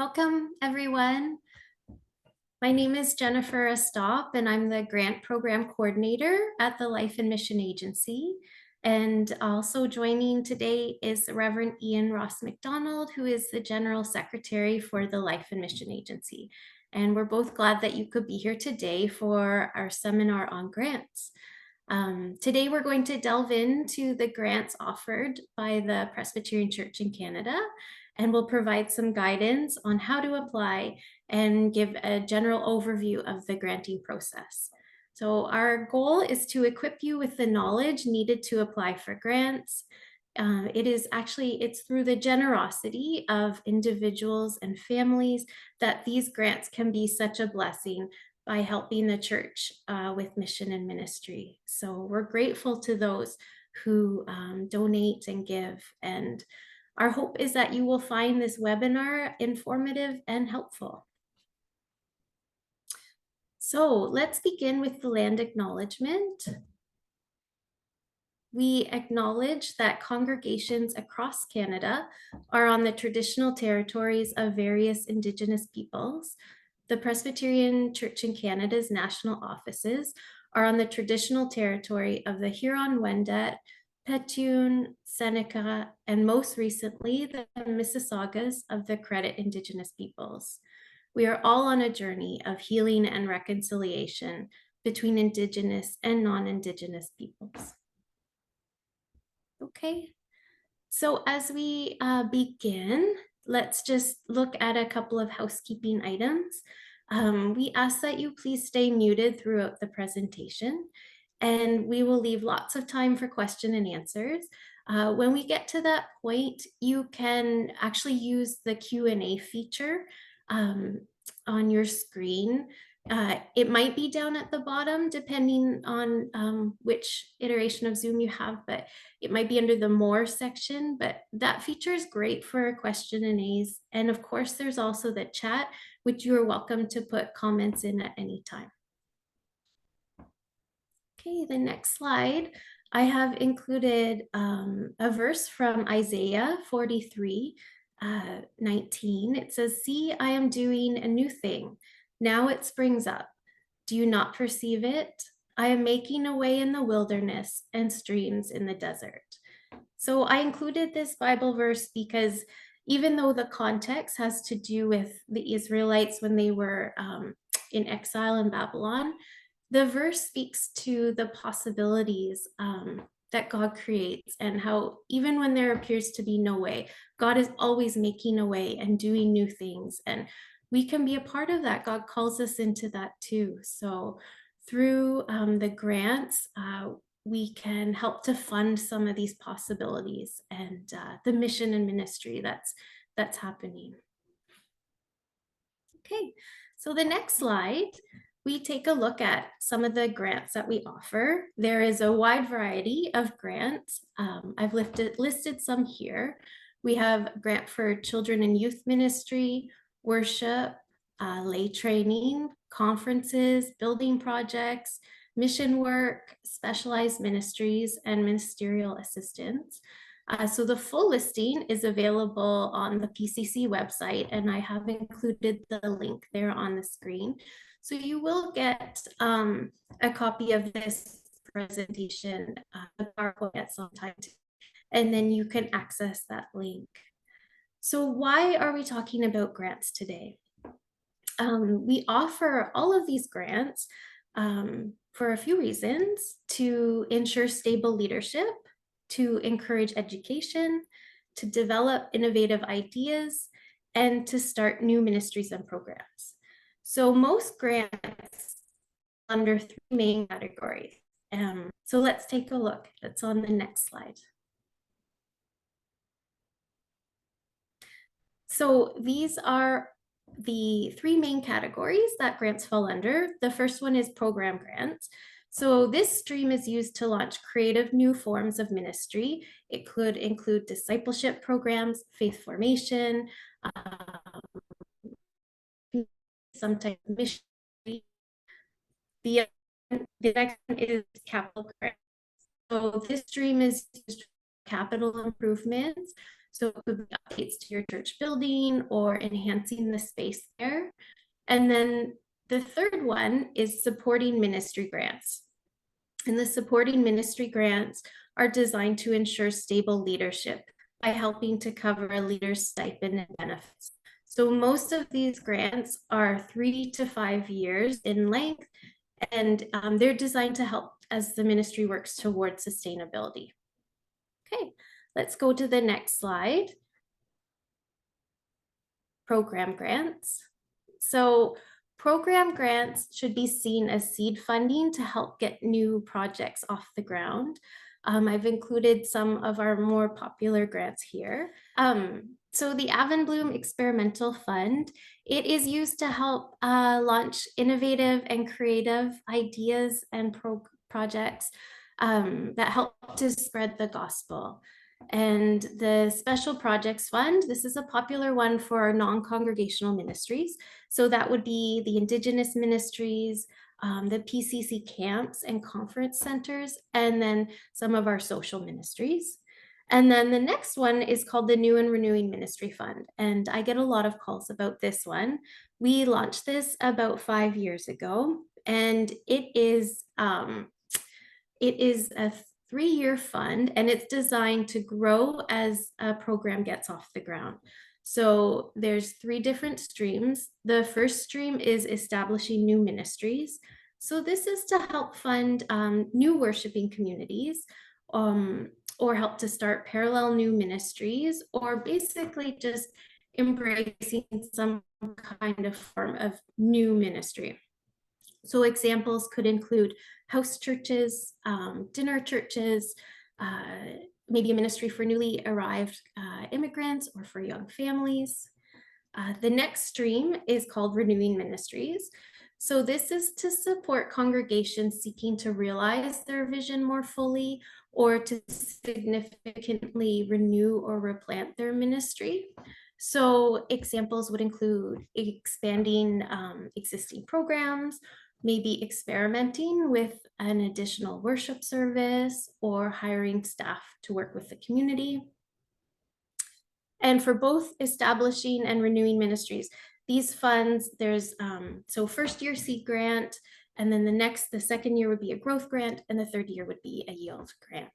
Welcome, everyone. My name is Jennifer Astop, and I'm the Grant Program Coordinator at the Life and Mission Agency. And also joining today is the Reverend Ian Ross-McDonald, who is the General Secretary for the Life and Mission Agency. And we're both glad that you could be here today for our seminar on grants. Today, we're going to delve into the grants offered by the Presbyterian Church in Canada, and we'll provide some guidance on how to apply and give a general overview of the granting process. So our goal is to equip you with the knowledge needed to apply for grants. It's through the generosity of individuals and families that these grants can be such a blessing by helping the church with mission and ministry. So we're grateful to those who donate and give. And our hope is that you will find this webinar informative and helpful. So let's begin with the land acknowledgement. We acknowledge that congregations across Canada are on the traditional territories of various Indigenous peoples. The Presbyterian Church in Canada's national offices are on the traditional territory of the Huron-Wendat, Petun, Seneca, and most recently, the Mississaugas of the Credit Indigenous peoples. We are all on a journey of healing and reconciliation between Indigenous and non-Indigenous peoples. Okay, so as we begin, let's just look at a couple of housekeeping items. We ask that you please stay muted throughout the presentation, and we will leave lots of time for question and answers. When we get to that point, you can actually use the Q&A feature on your screen. It might be down at the bottom, depending on which iteration of Zoom you have, but it might be under the More section, but that feature is great for question and A's. And of course, there's also the chat, which you are welcome to put comments in at any time. Okay, the next slide, I have included a verse from Isaiah 43, 19. It says, "See, I am doing a new thing. Now it springs up. Do you not perceive it? I am making a way in the wilderness and streams in the desert." So I included this Bible verse because even though the context has to do with the Israelites when they were in exile in Babylon, the verse speaks to the possibilities that God creates and how even when there appears to be no way, God is always making a way and doing new things. And we can be a part of that. God calls us into that too. So through the grants, we can help to fund some of these possibilities and the mission and ministry that's happening. Okay, so the next slide, we take a look at some of the grants that we offer. There is a wide variety of grants. I've listed some here. We have a grant for children and youth ministry, worship, lay training, conferences, building projects, mission work, specialized ministries, and ministerial assistance. So the full listing is available on the PCC website, and I have included the link there on the screen. So you will get a copy of this presentation, the PowerPoint at some time, and then you can access that link. So why are we talking about grants today? We offer all of these grants for a few reasons: to ensure stable leadership, to encourage education, to develop innovative ideas, and to start new ministries and programs. So most grants under three main categories. So let's take a look. That's on the next slide. So these are the three main categories that grants fall under. The first one is program grants. So this stream is used to launch creative new forms of ministry. It could include discipleship programs, faith formation, some type of mission. The next one is capital grants. So this stream is used for capital improvements. So it could be updates to your church building or enhancing the space there. And then the third one is supporting ministry grants. And the supporting ministry grants are designed to ensure stable leadership by helping to cover a leader's stipend and benefits. So most of these grants are 3 to 5 years in length, and they're designed to help as the ministry works towards sustainability. Okay, let's go to the next slide. Program grants. So program grants should be seen as seed funding to help get new projects off the ground. I've included some of our more popular grants here. So the Avonbloom Experimental Fund, it is used to help launch innovative and creative ideas and projects that help to spread the gospel. And the Special Projects Fund, this is a popular one for our non-congregational ministries. So that would be the Indigenous ministries, the PCC camps and conference centers, and then some of our social ministries. And then the next one is called the New and Renewing Ministry Fund. And I get a lot of calls about this one. We launched this about 5 years ago, and it is a 3-year fund, and it's designed to grow as a program gets off the ground. So there's 3 different streams. The first stream is establishing new ministries. So this is to help fund new worshiping communities, or help to start parallel new ministries, or basically just embracing some kind of form of new ministry. So examples could include house churches, dinner churches, maybe a ministry for newly arrived immigrants or for young families. The next stream is called Renewing Ministries. So this is to support congregations seeking to realize their vision more fully, or to significantly renew or replant their ministry. So examples would include expanding existing programs, maybe experimenting with an additional worship service, or hiring staff to work with the community. And for both establishing and renewing ministries, these funds, there's, so first year seed grant, and then the second year would be a growth grant, and the third year would be a yield grant.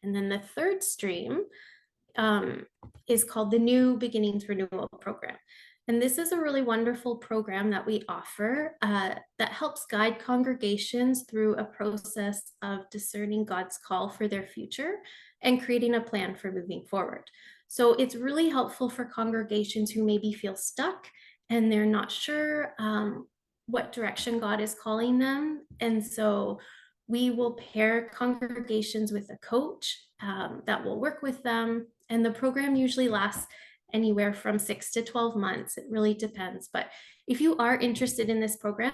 And then the third stream is called the New Beginnings Renewal Program. And this is a really wonderful program that we offer that helps guide congregations through a process of discerning God's call for their future and creating a plan for moving forward. So it's really helpful for congregations who maybe feel stuck and they're not sure what direction God is calling them. And so we will pair congregations with a coach that will work with them. And the program usually lasts anywhere from 6 to 12 months. It really depends. But if you are interested in this program,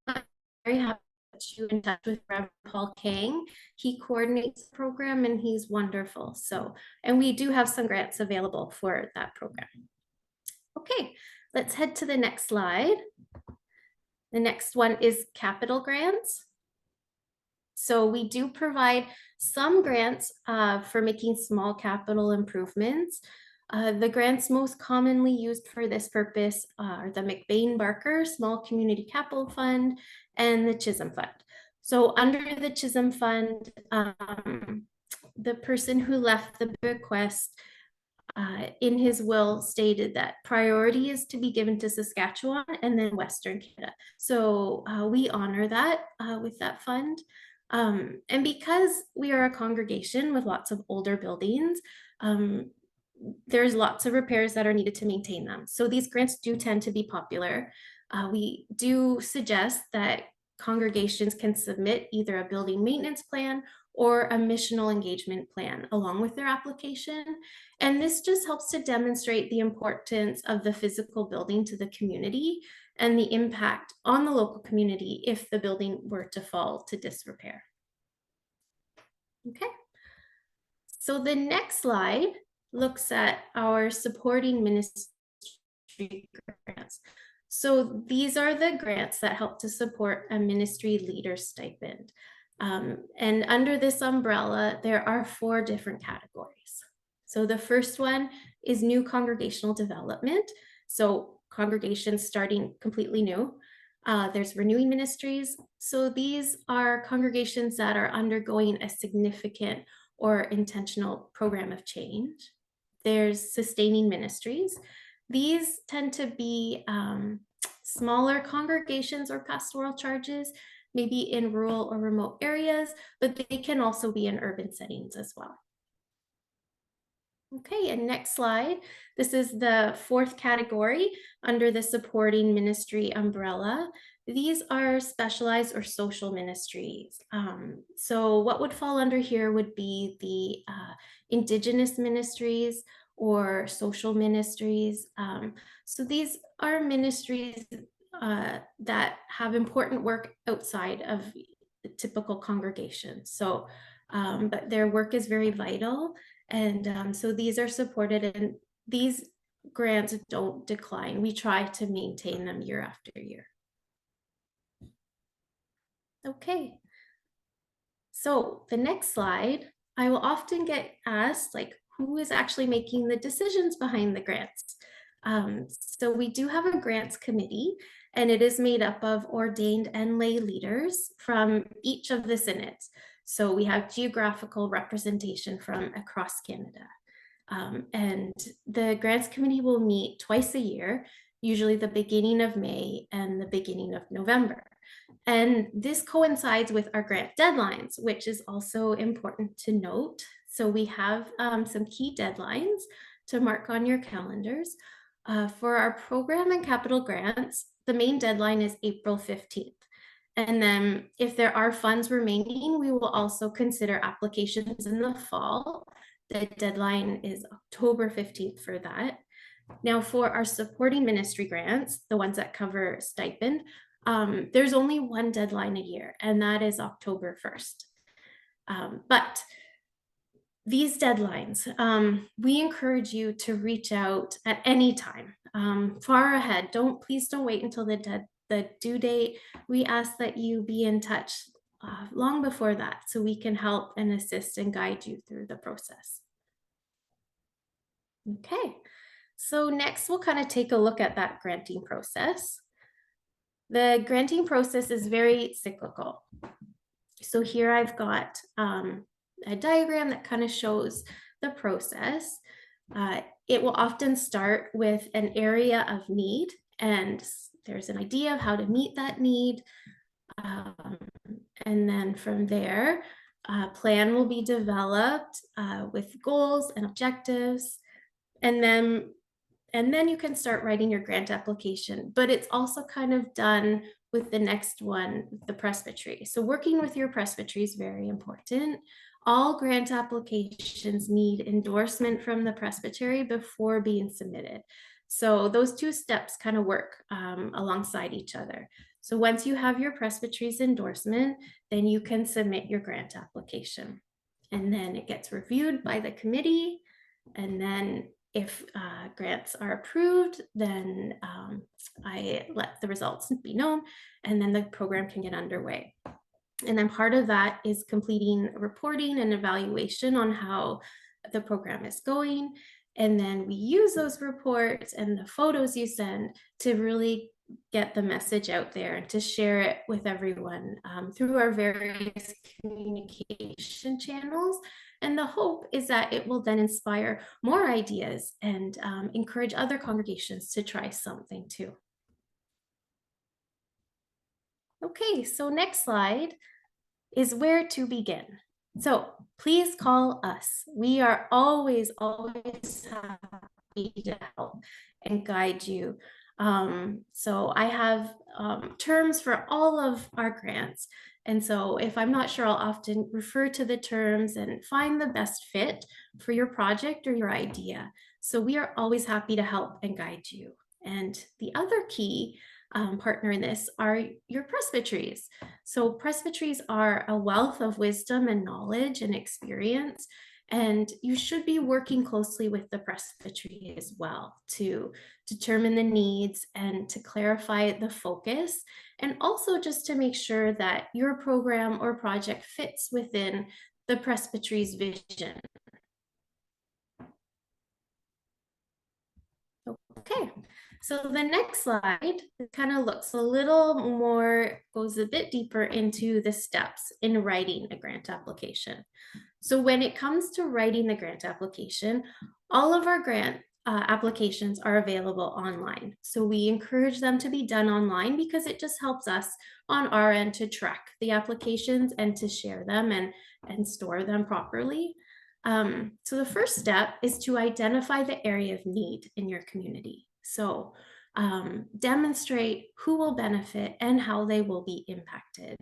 I'm very happy to put you in touch with Reverend Paul Kang. He coordinates the program and he's wonderful. So, and we do have some grants available for that program. Okay, let's head to the next slide. The next one is capital grants. So we do provide some grants for making small capital improvements. The grants most commonly used for this purpose are the McBain-Barker Small Community Capital Fund and the Chisholm Fund. So under the Chisholm Fund, the person who left the bequest in his will stated that priority is to be given to Saskatchewan and then Western Canada. So we honor that with that fund. And because we are a congregation with lots of older buildings, there's lots of repairs that are needed to maintain them. So these grants do tend to be popular. We do suggest that congregations can submit either a building maintenance plan or a missional engagement plan along with their application. And this just helps to demonstrate the importance of the physical building to the community and the impact on the local community if the building were to fall to disrepair. Okay, so the next slide looks at our supporting ministry grants. So these are the grants that help to support a ministry leader stipend. And under this umbrella, there are 4 different categories. So the first one is new congregational development. So congregations starting completely new. There's renewing ministries. So these are congregations that are undergoing a significant or intentional program of change. There's sustaining ministries. These tend to be smaller congregations or pastoral charges, maybe in rural or remote areas, but they can also be in urban settings as well. Okay, and next slide. This is the fourth category under the supporting ministry umbrella. These are specialized or social ministries. So what would fall under here would be the Indigenous ministries or social ministries. So these are ministries that have important work outside of the typical congregation. So, but their work is very vital. And so these are supported, and these grants don't decline. We try to maintain them year after year. Okay, so the next slide, I will often get asked, like, who is actually making the decisions behind the grants? So we do have a grants committee, and it is made up of ordained and lay leaders from each of the synods. So we have geographical representation from across Canada. And the grants committee will meet twice a year, usually the beginning of May and the beginning of November. And this coincides with our grant deadlines, which is also important to note. So we have some key deadlines to mark on your calendars. For our program and capital grants, the main deadline is April 15th. And then if there are funds remaining, we will also consider applications in the fall. The deadline is October 15th for that. Now for our supporting ministry grants, the ones that cover stipend, there's only one deadline a year, and that is October 1st. But these deadlines, we encourage you to reach out at any time, far ahead. Please don't wait until the due date. We ask that you be in touch long before that, so we can help and assist and guide you through the process. Okay, so next we'll kind of take a look at that granting process. The granting process is very cyclical. So here I've got a diagram that kind of shows the process. It will often start with an area of need, and there's an idea of how to meet that need. And then from there, a plan will be developed with goals and objectives. And then you can start writing your grant application, but it's also kind of done with the next one, the presbytery. So working with your presbytery is very important. All grant applications need endorsement from the presbytery before being submitted. So those two steps kind of work alongside each other. So once you have your presbytery's endorsement, then you can submit your grant application. And then it gets reviewed by the committee. And then if grants are approved, then I let the results be known, and then the program can get underway. And then part of that is completing reporting and evaluation on how the program is going. And then we use those reports and the photos you send to really get the message out there and to share it with everyone through our various communication channels. And the hope is that it will then inspire more ideas and encourage other congregations to try something too. Okay, so next slide is where to begin. So please call us. We are always happy to help and guide you. So I have terms for all of our grants. And so if I'm not sure, I'll often refer to the terms and find the best fit for your project or your idea. So we are always happy to help and guide you. And the other key partner in this are your presbyteries. So presbyteries are a wealth of wisdom and knowledge and experience, and you should be working closely with the presbytery as well to determine the needs and to clarify the focus, and also just to make sure that your program or project fits within the presbytery's vision. Okay, so the next slide kind of looks a little more, goes a bit deeper into the steps in writing a grant application. So when it comes to writing the grant application, all of our grant applications are available online. So we encourage them to be done online because it just helps us on our end to track the applications and to share them and store them properly. So the first step is to identify the area of need in your community. So demonstrate who will benefit and how they will be impacted.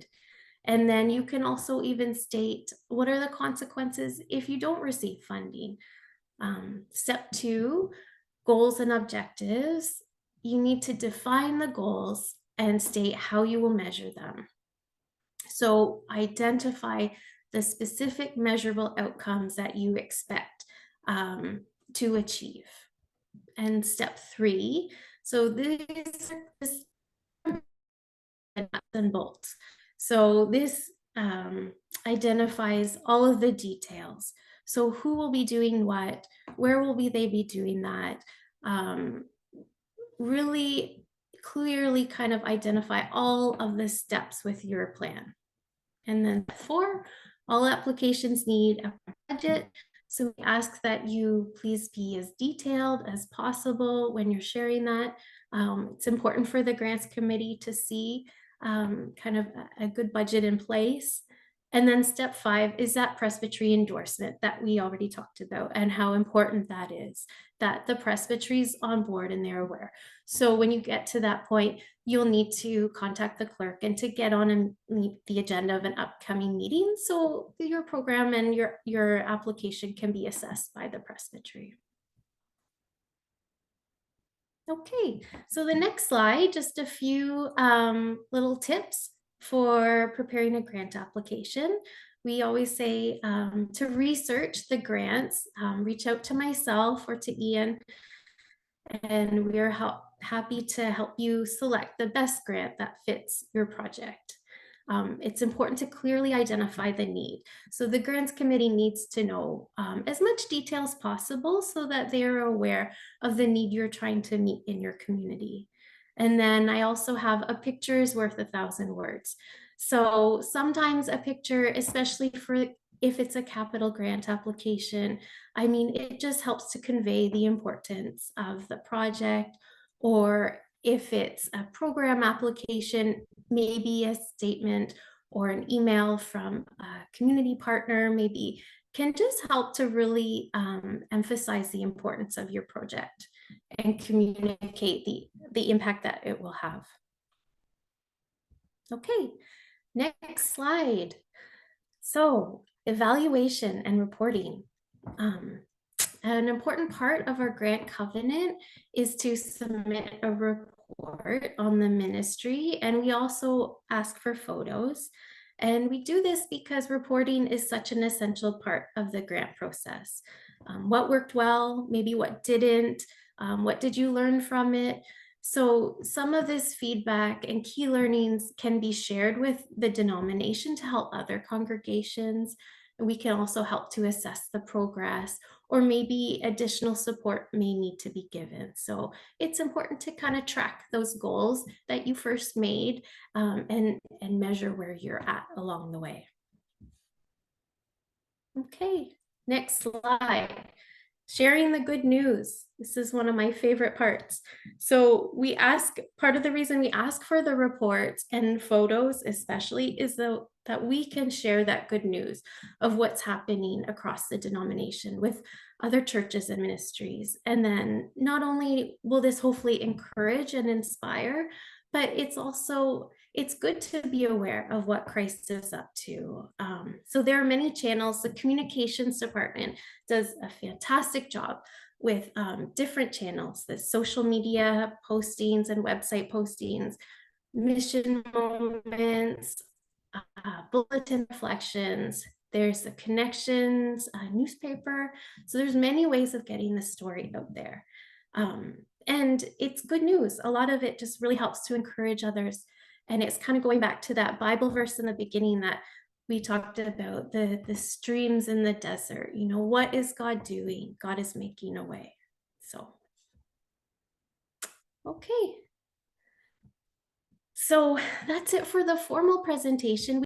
And then you can also even state what are the consequences if you don't receive funding. Step 2, goals and objectives. You need to define the goals and state how you will measure them. So identify the specific measurable outcomes that you expect to achieve. And step 3, so this nuts and bolts. So this identifies all of the details. So who will be doing what? Where will they be doing that? Really clearly kind of identify all of the steps with your plan. And then 4, all applications need a budget. So we ask that you please be as detailed as possible when you're sharing that. It's important for the grants committee to see kind of a good budget in place. And then step 5 is that presbytery endorsement that we already talked about and how important that is, that the presbytery's on board and they're aware. So when you get to that point, you'll need to contact the clerk and to get on the agenda of an upcoming meeting so your program and your application can be assessed by the presbytery. Okay, so the next slide, just a few little tips for preparing a grant application. We always say to research the grants, reach out to myself or to Ian, and we are happy to help you select the best grant that fits your project. It's important to clearly identify the need. So the grants committee needs to know as much detail as possible so that they are aware of the need you're trying to meet in your community. And then I also have a picture is worth 1,000 words. So sometimes a picture, especially for if it's a capital grant application, I mean, it just helps to convey the importance of the project, or if it's a program application, maybe a statement or an email from a community partner maybe can just help to really emphasize the importance of your project and communicate the impact that it will have. Okay, next slide. So evaluation and reporting. An important part of our grant covenant is to submit a report on the ministry, and we also ask for photos. And we do this because reporting is such an essential part of the grant process. What worked well, maybe what didn't, what did you learn from it? So some of this feedback and key learnings can be shared with the denomination to help other congregations. And we can also help to assess the progress, or maybe additional support may need to be given. So it's important to kind of track those goals that you first made and measure where you're at along the way. Okay, next slide. Sharing the good news. This is one of my favorite parts. So part of the reason we ask for the reports and photos especially is that we can share that good news of what's happening across the denomination with other churches and ministries. And then not only will this hopefully encourage and inspire, but it's good to be aware of what Christ is up to. So there are many channels. The communications department does a fantastic job with different channels, the social media postings and website postings, mission moments, bulletin reflections. There's the connections, newspaper. So there's many ways of getting the story out there. And it's good news. A lot of it just really helps to encourage others. And it's kind of going back to that Bible verse in the beginning that we talked about, the streams in the desert. You know, what is God doing? God is making a way. So Okay. So that's it for the formal presentation.